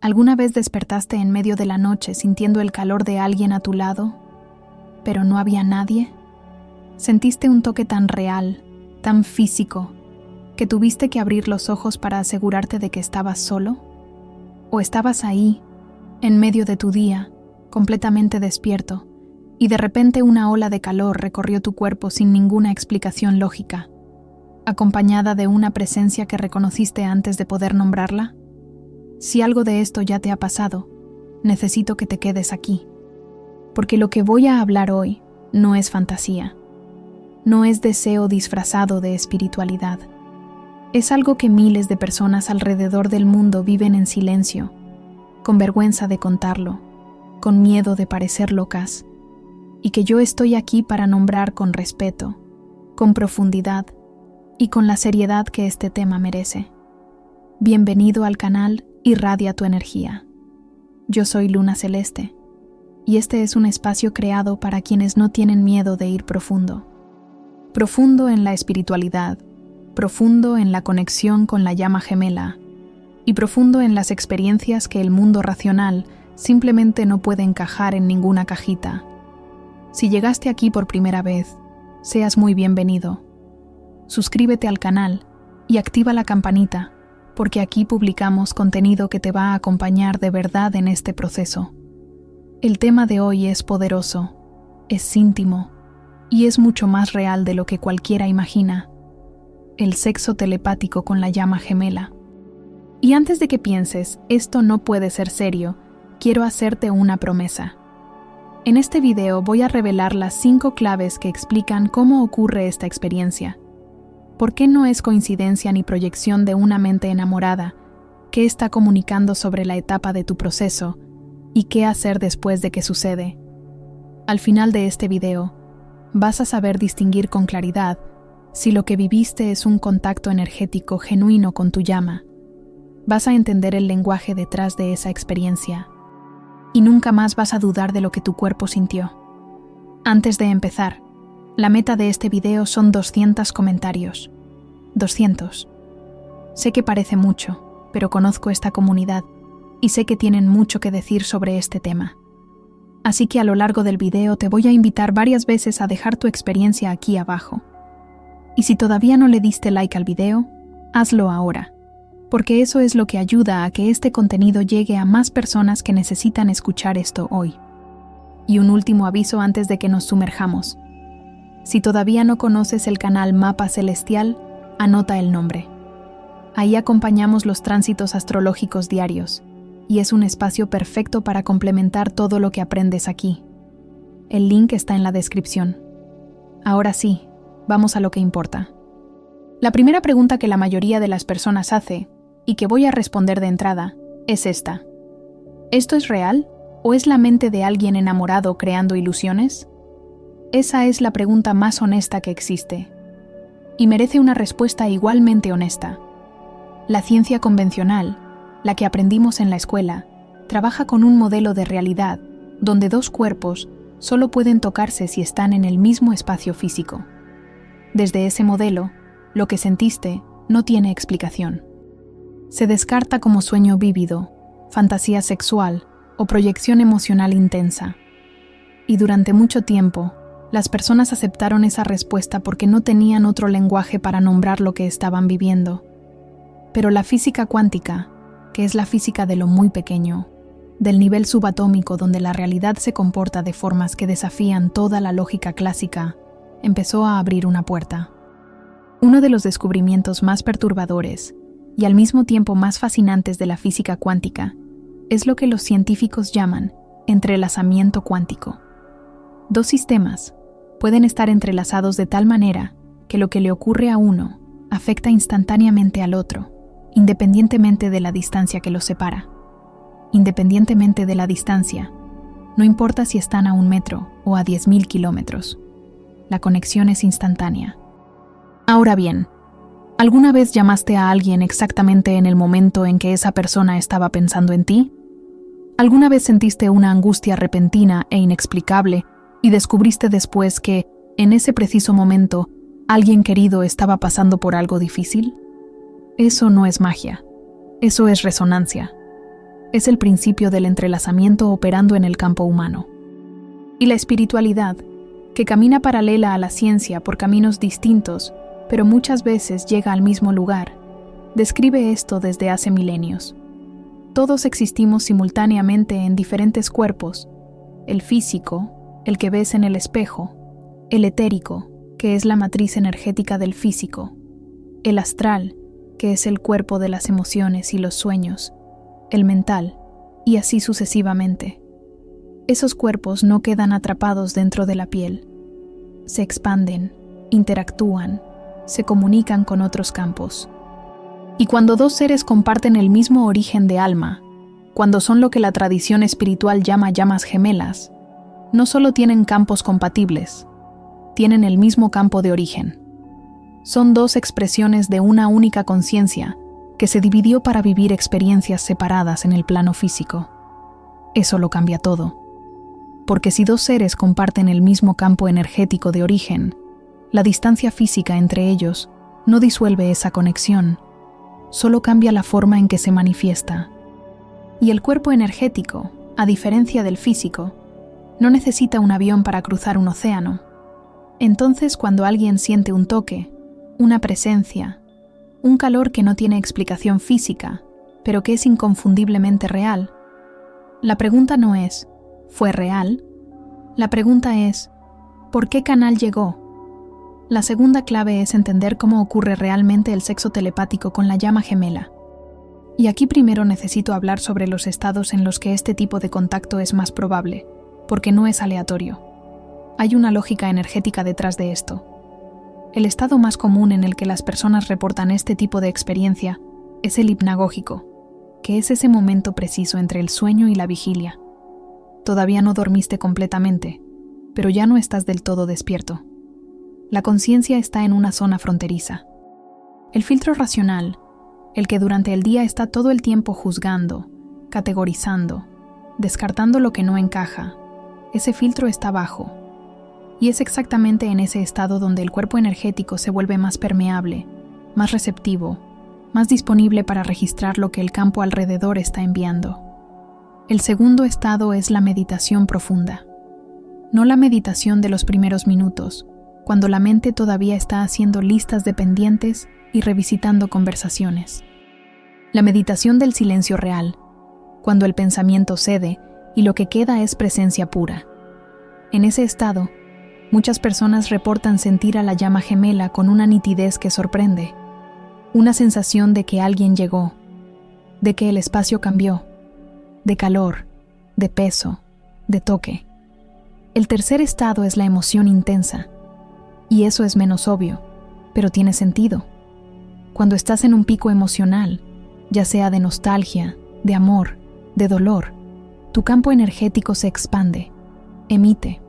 ¿Alguna vez despertaste en medio de la noche sintiendo el calor de alguien a tu lado, pero no había nadie? ¿Sentiste un toque tan real, tan físico, que tuviste que abrir los ojos para asegurarte de que estabas solo? ¿O estabas ahí, en medio de tu día, completamente despierto, y de repente una ola de calor recorrió tu cuerpo sin ninguna explicación lógica, acompañada de una presencia que reconociste antes de poder nombrarla? Si algo de esto ya te ha pasado, necesito que te quedes aquí, porque lo que voy a hablar hoy no es fantasía, no es deseo disfrazado de espiritualidad. Es algo que miles de personas alrededor del mundo viven en silencio, con vergüenza de contarlo, con miedo de parecer locas, y que yo estoy aquí para nombrar con respeto, con profundidad y con la seriedad que este tema merece. Bienvenido al canal Irradia tu energía. Yo soy Luna Celeste, y este es un espacio creado para quienes no tienen miedo de ir profundo. Profundo en la espiritualidad, profundo en la conexión con la llama gemela, y profundo en las experiencias que el mundo racional simplemente no puede encajar en ninguna cajita. Si llegaste aquí por primera vez, seas muy bienvenido. Suscríbete al canal y activa la campanita, porque aquí publicamos contenido que te va a acompañar de verdad en este proceso. El tema de hoy es poderoso, es íntimo y es mucho más real de lo que cualquiera imagina. El sexo telepático con la llama gemela. Y antes de que pienses, esto no puede ser serio, quiero hacerte una promesa. En este video voy a revelar las 5 claves que explican cómo ocurre esta experiencia. ¿Por qué no es coincidencia ni proyección de una mente enamorada que está comunicando sobre la etapa de tu proceso y qué hacer después de que sucede? Al final de este video, vas a saber distinguir con claridad si lo que viviste es un contacto energético genuino con tu llama. Vas a entender el lenguaje detrás de esa experiencia y nunca más vas a dudar de lo que tu cuerpo sintió. Antes de empezar, la meta de este video son 200 comentarios. 200. Sé que parece mucho, pero conozco esta comunidad y sé que tienen mucho que decir sobre este tema. Así que a lo largo del video te voy a invitar varias veces a dejar tu experiencia aquí abajo. Y si todavía no le diste like al video, hazlo ahora, porque eso es lo que ayuda a que este contenido llegue a más personas que necesitan escuchar esto hoy. Y un último aviso antes de que nos sumerjamos. Si todavía no conoces el canal Mapa Celestial, anota el nombre. Ahí acompañamos los tránsitos astrológicos diarios, y es un espacio perfecto para complementar todo lo que aprendes aquí. El link está en la descripción. Ahora sí, vamos a lo que importa. La primera pregunta que la mayoría de las personas hace, y que voy a responder de entrada, es esta. ¿Esto es real o es la mente de alguien enamorado creando ilusiones? Esa es la pregunta más honesta que existe, y merece una respuesta igualmente honesta. La ciencia convencional, la que aprendimos en la escuela, trabaja con un modelo de realidad donde 2 cuerpos solo pueden tocarse si están en el mismo espacio físico. Desde ese modelo, lo que sentiste no tiene explicación. Se descarta como sueño vívido, fantasía sexual o proyección emocional intensa. Y durante mucho tiempo, las personas aceptaron esa respuesta porque no tenían otro lenguaje para nombrar lo que estaban viviendo. Pero la física cuántica, que es la física de lo muy pequeño, del nivel subatómico donde la realidad se comporta de formas que desafían toda la lógica clásica, empezó a abrir una puerta. Uno de los descubrimientos más perturbadores y al mismo tiempo más fascinantes de la física cuántica es lo que los científicos llaman entrelazamiento cuántico. 2 sistemas pueden estar entrelazados de tal manera que lo que le ocurre a uno afecta instantáneamente al otro, independientemente de la distancia que los separa. Independientemente de la distancia, no importa si están a 1 metro o a 10.000 kilómetros. La conexión es instantánea. Ahora bien, ¿alguna vez llamaste a alguien exactamente en el momento en que esa persona estaba pensando en ti? ¿Alguna vez sentiste una angustia repentina e inexplicable y descubriste después que, en ese preciso momento, alguien querido estaba pasando por algo difícil? Eso no es magia. Eso es resonancia. Es el principio del entrelazamiento operando en el campo humano. Y la espiritualidad, que camina paralela a la ciencia por caminos distintos, pero muchas veces llega al mismo lugar, describe esto desde hace milenios. Todos existimos simultáneamente en diferentes cuerpos: el físico, el que ves en el espejo; el etérico, que es la matriz energética del físico; el astral, que es el cuerpo de las emociones y los sueños; el mental, y así sucesivamente. Esos cuerpos no quedan atrapados dentro de la piel. Se expanden, interactúan, se comunican con otros campos. Y cuando dos seres comparten el mismo origen de alma, cuando son lo que la tradición espiritual llama llamas gemelas, no solo tienen campos compatibles, tienen el mismo campo de origen. Son dos expresiones de una única conciencia que se dividió para vivir experiencias separadas en el plano físico. Eso lo cambia todo. Porque si dos seres comparten el mismo campo energético de origen, la distancia física entre ellos no disuelve esa conexión, solo cambia la forma en que se manifiesta. Y el cuerpo energético, a diferencia del físico, no necesita un avión para cruzar un océano. Entonces, cuando alguien siente un toque, una presencia, un calor que no tiene explicación física, pero que es inconfundiblemente real, la pregunta no es ¿fue real? La pregunta es ¿por qué canal llegó? La segunda clave es entender cómo ocurre realmente el sexo telepático con la llama gemela. Y aquí primero necesito hablar sobre los estados en los que este tipo de contacto es más probable, porque no es aleatorio. Hay una lógica energética detrás de esto. El estado más común en el que las personas reportan este tipo de experiencia es el hipnagógico, que es ese momento preciso entre el sueño y la vigilia. Todavía no dormiste completamente, pero ya no estás del todo despierto. La conciencia está en una zona fronteriza. El filtro racional, el que durante el día está todo el tiempo juzgando, categorizando, descartando lo que no encaja, ese filtro está bajo. Y es exactamente en ese estado donde el cuerpo energético se vuelve más permeable, más receptivo, más disponible para registrar lo que el campo alrededor está enviando. El segundo estado es la meditación profunda. No la meditación de los primeros minutos, cuando la mente todavía está haciendo listas de pendientes y revisitando conversaciones. La meditación del silencio real, cuando el pensamiento cede y lo que queda es presencia pura. En ese estado, muchas personas reportan sentir a la llama gemela con una nitidez que sorprende, una sensación de que alguien llegó, de que el espacio cambió, de calor, de peso, de toque. El tercer estado es la emoción intensa, y eso es menos obvio, pero tiene sentido. Cuando estás en un pico emocional, ya sea de nostalgia, de amor, de dolor, tu campo energético se expande, emite,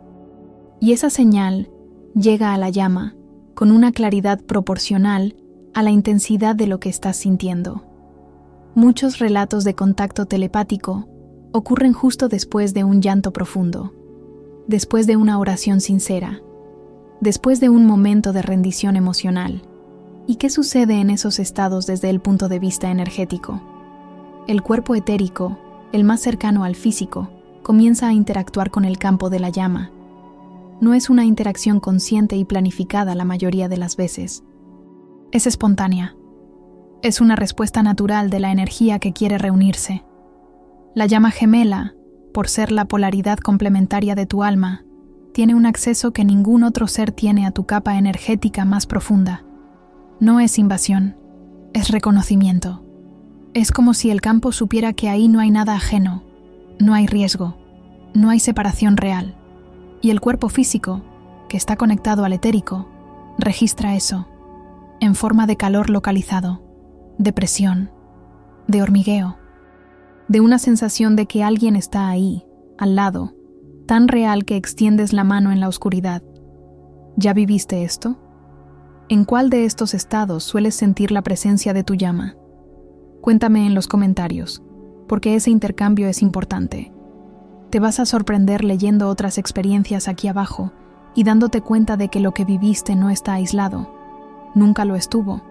y esa señal llega a la llama con una claridad proporcional a la intensidad de lo que estás sintiendo. Muchos relatos de contacto telepático ocurren justo después de un llanto profundo, después de una oración sincera, después de un momento de rendición emocional. ¿Y qué sucede en esos estados desde el punto de vista energético? El cuerpo etérico, el más cercano al físico, comienza a interactuar con el campo de la llama. No es una interacción consciente y planificada la mayoría de las veces. Es espontánea. Es una respuesta natural de la energía que quiere reunirse. La llama gemela, por ser la polaridad complementaria de tu alma, tiene un acceso que ningún otro ser tiene a tu capa energética más profunda. No es invasión, es reconocimiento. Es como si el campo supiera que ahí no hay nada ajeno, no hay riesgo, no hay separación real. Y el cuerpo físico, que está conectado al etérico, registra eso, en forma de calor localizado, de presión, de hormigueo, de una sensación de que alguien está ahí, al lado, tan real que extiendes la mano en la oscuridad. ¿Ya viviste esto? ¿En cuál de estos estados sueles sentir la presencia de tu llama? Cuéntame en los comentarios, porque ese intercambio es importante. Te vas a sorprender leyendo otras experiencias aquí abajo y dándote cuenta de que lo que viviste no está aislado. Nunca lo estuvo.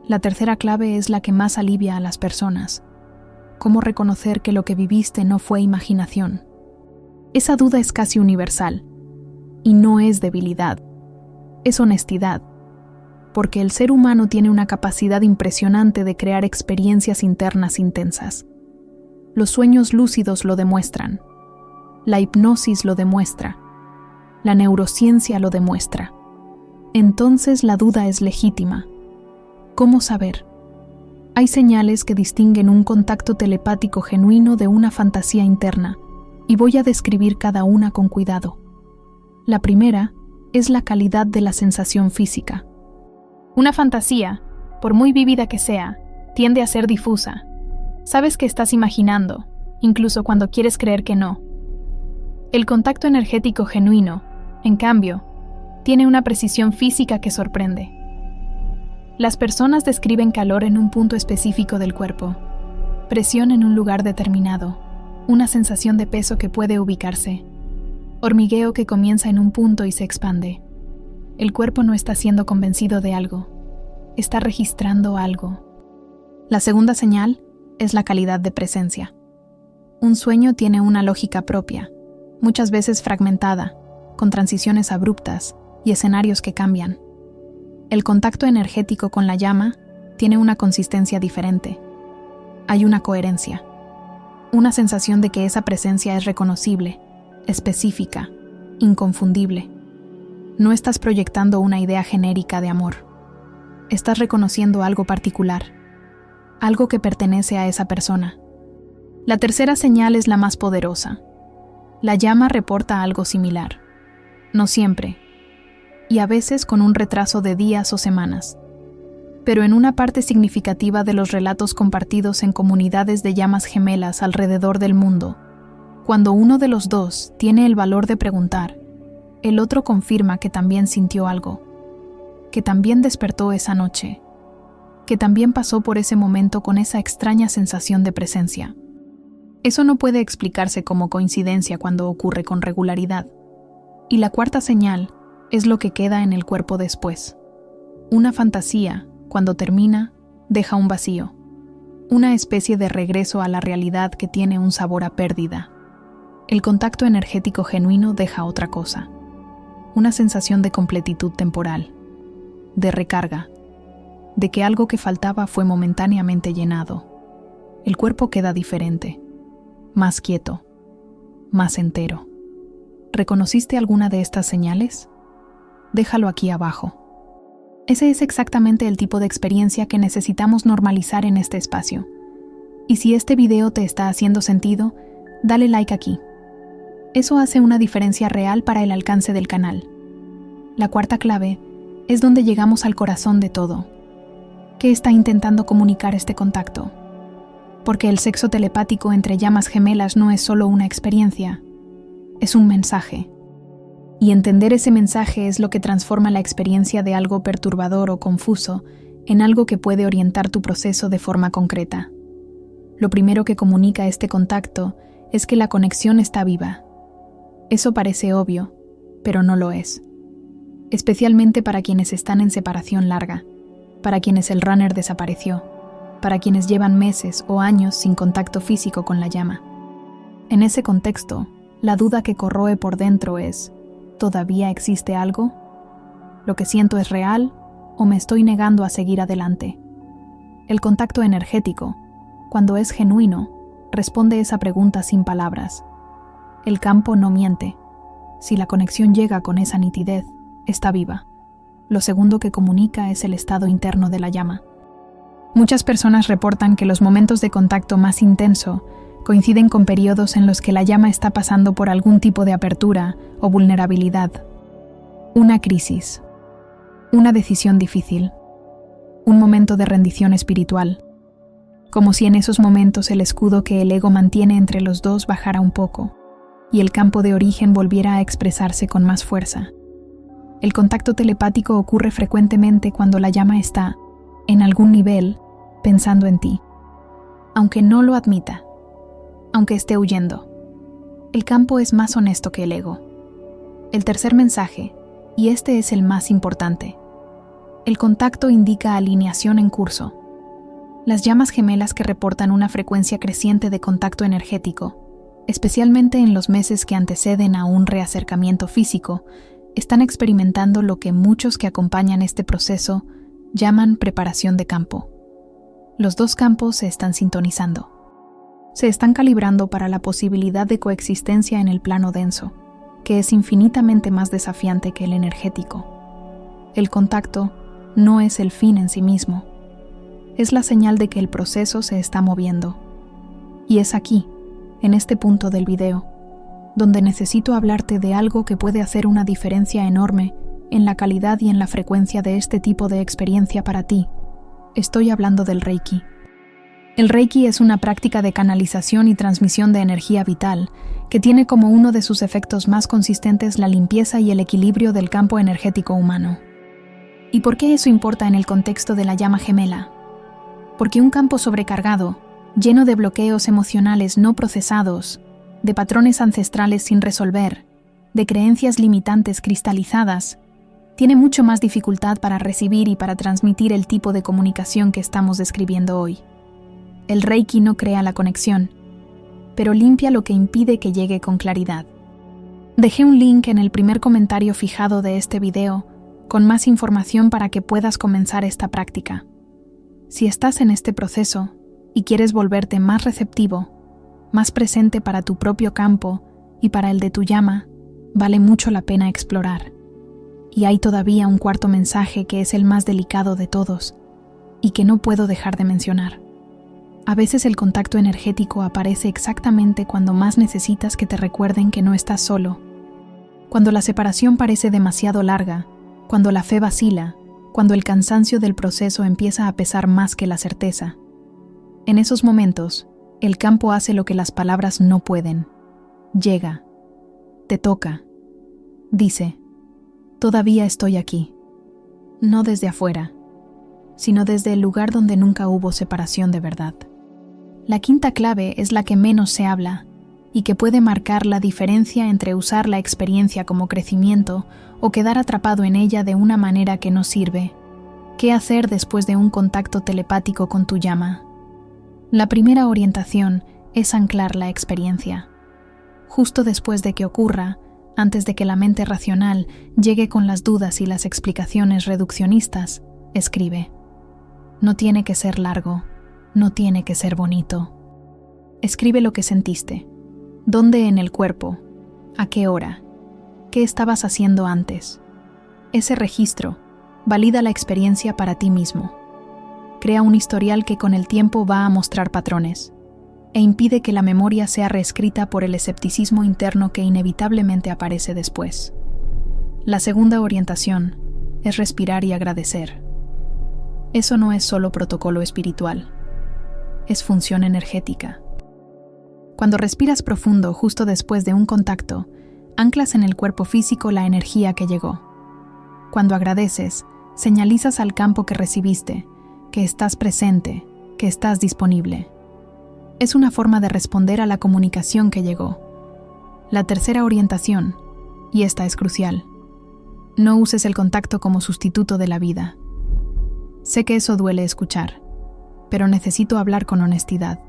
La tercera clave es la que más alivia a las personas. cómo reconocer que lo que viviste no fue imaginación. Esa duda es casi universal, y no es debilidad, es honestidad, porque el ser humano tiene una capacidad impresionante de crear experiencias internas intensas. Los sueños lúcidos lo demuestran, la hipnosis lo demuestra, la neurociencia lo demuestra. Entonces la duda es legítima. ¿Cómo saber? Hay señales que distinguen un contacto telepático genuino de una fantasía interna, y voy a describir cada una con cuidado. La primera es la calidad de la sensación física. Una fantasía, por muy vívida que sea, tiende a ser difusa. Sabes que estás imaginando, incluso cuando quieres creer que no. El contacto energético genuino, en cambio, tiene una precisión física que sorprende. Las personas describen calor en un punto específico del cuerpo, presión en un lugar determinado, una sensación de peso que puede ubicarse, hormigueo que comienza en un punto y se expande. El cuerpo no está siendo convencido de algo, está registrando algo. La segunda señal es la calidad de presencia. Un sueño tiene una lógica propia, muchas veces fragmentada, con transiciones abruptas y escenarios que cambian. El contacto energético con la llama tiene una consistencia diferente. Hay una coherencia, una sensación de que esa presencia es reconocible, específica, inconfundible. No estás proyectando una idea genérica de amor. Estás reconociendo algo particular, algo que pertenece a esa persona. La tercera señal es la más poderosa. La llama reporta algo similar. No siempre, y a veces con un retraso de días o semanas. Pero en una parte significativa de los relatos compartidos en comunidades de llamas gemelas alrededor del mundo, cuando uno de los dos tiene el valor de preguntar, el otro confirma que también sintió algo, que también despertó esa noche, que también pasó por ese momento con esa extraña sensación de presencia. Eso no puede explicarse como coincidencia cuando ocurre con regularidad. Y la cuarta señal es lo que queda en el cuerpo después. Una fantasía, cuando termina, deja un vacío, una especie de regreso a la realidad que tiene un sabor a pérdida. El contacto energético genuino deja otra cosa, una sensación de completitud temporal, de recarga, de que algo que faltaba fue momentáneamente llenado. El cuerpo queda diferente, más quieto, más entero. ¿Reconociste alguna de estas señales? Déjalo aquí abajo. Ese es exactamente el tipo de experiencia que necesitamos normalizar en este espacio. Y si este video te está haciendo sentido, dale like aquí. Eso hace una diferencia real para el alcance del canal. La cuarta clave es donde llegamos al corazón de todo. ¿Qué está intentando comunicar este contacto? Porque el sexo telepático entre llamas gemelas no es solo una experiencia, es un mensaje. Y entender ese mensaje es lo que transforma la experiencia de algo perturbador o confuso en algo que puede orientar tu proceso de forma concreta. Lo primero que comunica este contacto es que la conexión está viva. Eso parece obvio, pero no lo es. Especialmente para quienes están en separación larga, para quienes el runner desapareció, para quienes llevan meses o años sin contacto físico con la llama. En ese contexto, la duda que corroe por dentro es: ¿todavía existe algo? ¿Lo que siento es real o me estoy negando a seguir adelante? El contacto energético, cuando es genuino, responde esa pregunta sin palabras. El campo no miente. Si la conexión llega con esa nitidez, está viva. Lo segundo que comunica es el estado interno de la llama. Muchas personas reportan que los momentos de contacto más intenso coinciden con periodos en los que la llama está pasando por algún tipo de apertura o vulnerabilidad. Una crisis, una decisión difícil, un momento de rendición espiritual, como si en esos momentos el escudo que el ego mantiene entre los dos bajara un poco y el campo de origen volviera a expresarse con más fuerza. El contacto telepático ocurre frecuentemente cuando la llama está, en algún nivel, pensando en ti, aunque no lo admita, aunque esté huyendo. El campo es más honesto que el ego. El tercer mensaje, y este es el más importante: el contacto indica alineación en curso. Las llamas gemelas que reportan una frecuencia creciente de contacto energético, especialmente en los meses que anteceden a un reacercamiento físico, están experimentando lo que muchos que acompañan este proceso llaman preparación de campo. Los dos campos se están sintonizando. Se están calibrando para la posibilidad de coexistencia en el plano denso, que es infinitamente más desafiante que el energético. El contacto no es el fin en sí mismo. Es la señal de que el proceso se está moviendo. Y es aquí, en este punto del video, donde necesito hablarte de algo que puede hacer una diferencia enorme en la calidad y en la frecuencia de este tipo de experiencia para ti. Estoy hablando del Reiki. El Reiki es una práctica de canalización y transmisión de energía vital que tiene como uno de sus efectos más consistentes la limpieza y el equilibrio del campo energético humano. ¿Y por qué eso importa en el contexto de la llama gemela? Porque un campo sobrecargado, lleno de bloqueos emocionales no procesados, de patrones ancestrales sin resolver, de creencias limitantes cristalizadas, tiene mucho más dificultad para recibir y para transmitir el tipo de comunicación que estamos describiendo hoy. El Reiki no crea la conexión, pero limpia lo que impide que llegue con claridad. Dejé un link en el primer comentario fijado de este video con más información para que puedas comenzar esta práctica. Si estás en este proceso y quieres volverte más receptivo, más presente para tu propio campo y para el de tu llama, vale mucho la pena explorar. Y hay todavía un cuarto mensaje que es el más delicado de todos y que no puedo dejar de mencionar. A veces el contacto energético aparece exactamente cuando más necesitas que te recuerden que no estás solo. Cuando la separación parece demasiado larga, cuando la fe vacila, cuando el cansancio del proceso empieza a pesar más que la certeza. En esos momentos, el campo hace lo que las palabras no pueden. Llega, te toca, dice, todavía estoy aquí. No desde afuera, sino desde el lugar donde nunca hubo separación de verdad. La quinta clave es la que menos se habla y que puede marcar la diferencia entre usar la experiencia como crecimiento o quedar atrapado en ella de una manera que no sirve. ¿Qué hacer después de un contacto telepático con tu llama? La primera orientación es anclar la experiencia. Justo después de que ocurra, antes de que la mente racional llegue con las dudas y las explicaciones reduccionistas, escribe. No tiene que ser largo, no tiene que ser bonito. Escribe lo que sentiste. ¿Dónde en el cuerpo? ¿A qué hora? ¿Qué estabas haciendo antes? Ese registro valida la experiencia para ti mismo. Crea un historial que con el tiempo va a mostrar patrones e impide que la memoria sea reescrita por el escepticismo interno que inevitablemente aparece después. La segunda orientación es respirar y agradecer. Eso no es solo protocolo espiritual, es función energética. Cuando respiras profundo justo después de un contacto, anclas en el cuerpo físico la energía que llegó. Cuando agradeces, señalizas al campo que recibiste, que estás presente, que estás disponible. Es una forma de responder a la comunicación que llegó. La tercera orientación, y esta es crucial, no uses el contacto como sustituto de la vida. Sé que eso duele escuchar, pero necesito hablar con honestidad.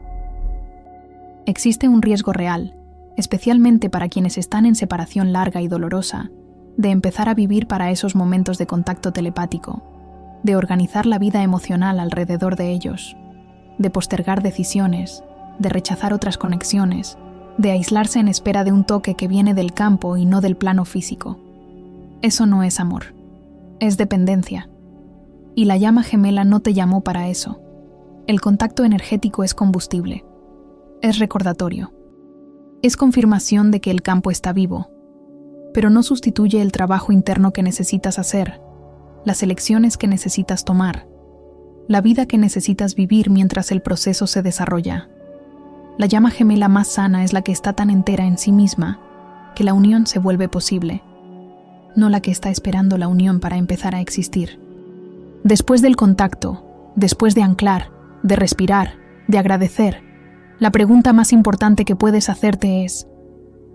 Existe un riesgo real, especialmente para quienes están en separación larga y dolorosa, de empezar a vivir para esos momentos de contacto telepático, de organizar la vida emocional alrededor de ellos, de postergar decisiones, de rechazar otras conexiones, de aislarse en espera de un toque que viene del campo y no del plano físico. Eso no es amor, es dependencia. Y la llama gemela no te llamó para eso. El contacto energético es combustible. Es recordatorio. Es confirmación de que el campo está vivo, pero no sustituye el trabajo interno que necesitas hacer, las elecciones que necesitas tomar, la vida que necesitas vivir mientras el proceso se desarrolla. La llama gemela más sana es la que está tan entera en sí misma que la unión se vuelve posible, no la que está esperando la unión para empezar a existir. Después del contacto, después de anclar, de respirar, de agradecer, la pregunta más importante que puedes hacerte es: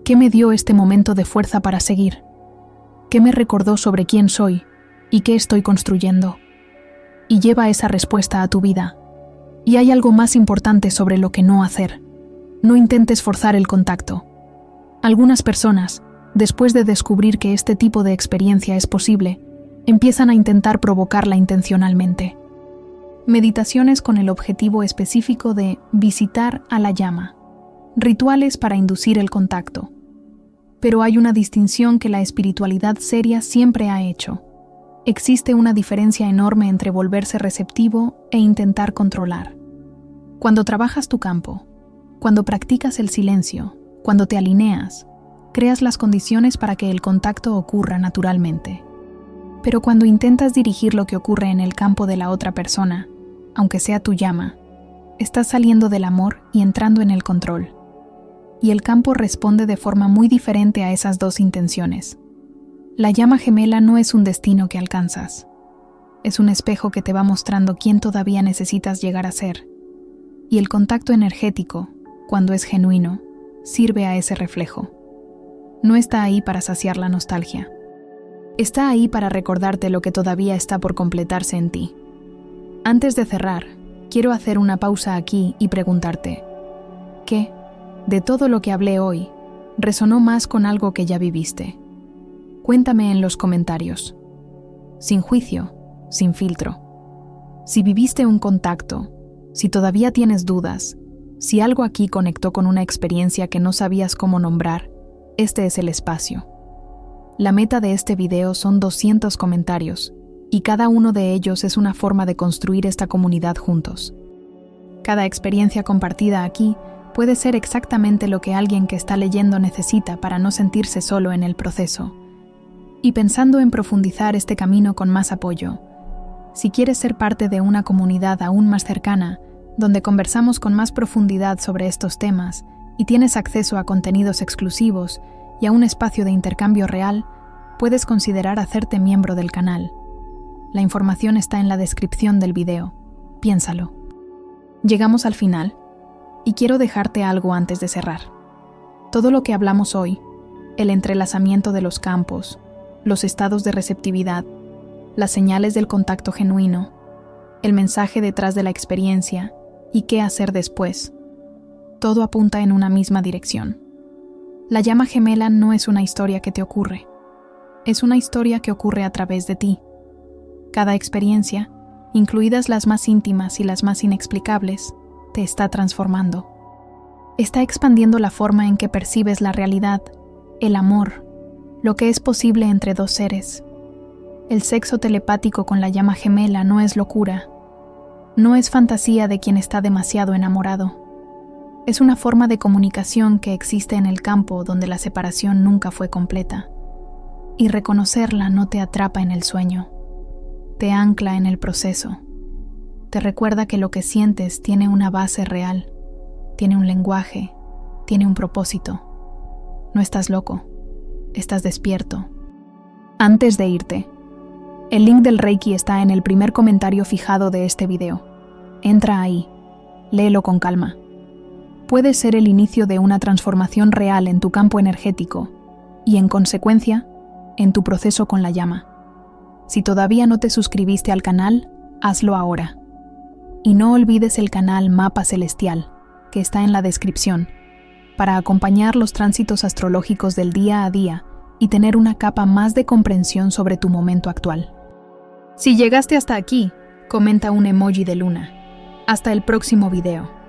¿qué me dio este momento de fuerza para seguir? ¿Qué me recordó sobre quién soy y qué estoy construyendo? Y lleva esa respuesta a tu vida. Y hay algo más importante sobre lo que no hacer. No intentes forzar el contacto. Algunas personas, después de descubrir que este tipo de experiencia es posible, empiezan a intentar provocarla intencionalmente. Meditaciones con el objetivo específico de visitar a la llama. Rituales para inducir el contacto. Pero hay una distinción que la espiritualidad seria siempre ha hecho. Existe una diferencia enorme entre volverse receptivo e intentar controlar. Cuando trabajas tu campo, cuando practicas el silencio, cuando te alineas, creas las condiciones para que el contacto ocurra naturalmente. Pero cuando intentas dirigir lo que ocurre en el campo de la otra persona, aunque sea tu llama, estás saliendo del amor y entrando en el control. Y el campo responde de forma muy diferente a esas dos intenciones. La llama gemela no es un destino que alcanzas. Es un espejo que te va mostrando quién todavía necesitas llegar a ser. Y el contacto energético, cuando es genuino, sirve a ese reflejo. No está ahí para saciar la nostalgia. Está ahí para recordarte lo que todavía está por completarse en ti. Antes de cerrar, quiero hacer una pausa aquí y preguntarte, ¿qué, de todo lo que hablé hoy, resonó más con algo que ya viviste? Cuéntame en los comentarios. Sin juicio, sin filtro. Si viviste un contacto, si todavía tienes dudas, si algo aquí conectó con una experiencia que no sabías cómo nombrar, este es el espacio. La meta de este video son 200 comentarios, y cada uno de ellos es una forma de construir esta comunidad juntos. Cada experiencia compartida aquí puede ser exactamente lo que alguien que está leyendo necesita para no sentirse solo en el proceso. Y pensando en profundizar este camino con más apoyo, si quieres ser parte de una comunidad aún más cercana, donde conversamos con más profundidad sobre estos temas y tienes acceso a contenidos exclusivos y a un espacio de intercambio real, puedes considerar hacerte miembro del canal. La información está en la descripción del video. Piénsalo. Llegamos al final, y quiero dejarte algo antes de cerrar. Todo lo que hablamos hoy, el entrelazamiento de los campos, los estados de receptividad, las señales del contacto genuino, el mensaje detrás de la experiencia y qué hacer después, todo apunta en una misma dirección. La llama gemela no es una historia que te ocurre, es una historia que ocurre a través de ti. Cada experiencia, incluidas las más íntimas y las más inexplicables, te está transformando. Está expandiendo la forma en que percibes la realidad, el amor, lo que es posible entre dos seres. El sexo telepático con la llama gemela no es locura, no es fantasía de quien está demasiado enamorado. Es una forma de comunicación que existe en el campo donde la separación nunca fue completa. Y reconocerla no te atrapa en el sueño, te ancla en el proceso. Te recuerda que lo que sientes tiene una base real, tiene un lenguaje, tiene un propósito. No estás loco, estás despierto. Antes de irte, el link del Reiki está en el primer comentario fijado de este video. Entra ahí, léelo con calma. Puede ser el inicio de una transformación real en tu campo energético y, en consecuencia, en tu proceso con la llama. Si todavía no te suscribiste al canal, hazlo ahora. Y no olvides el canal Mapa Celestial, que está en la descripción, para acompañar los tránsitos astrológicos del día a día y tener una capa más de comprensión sobre tu momento actual. Si llegaste hasta aquí, comenta un emoji de luna. Hasta el próximo video.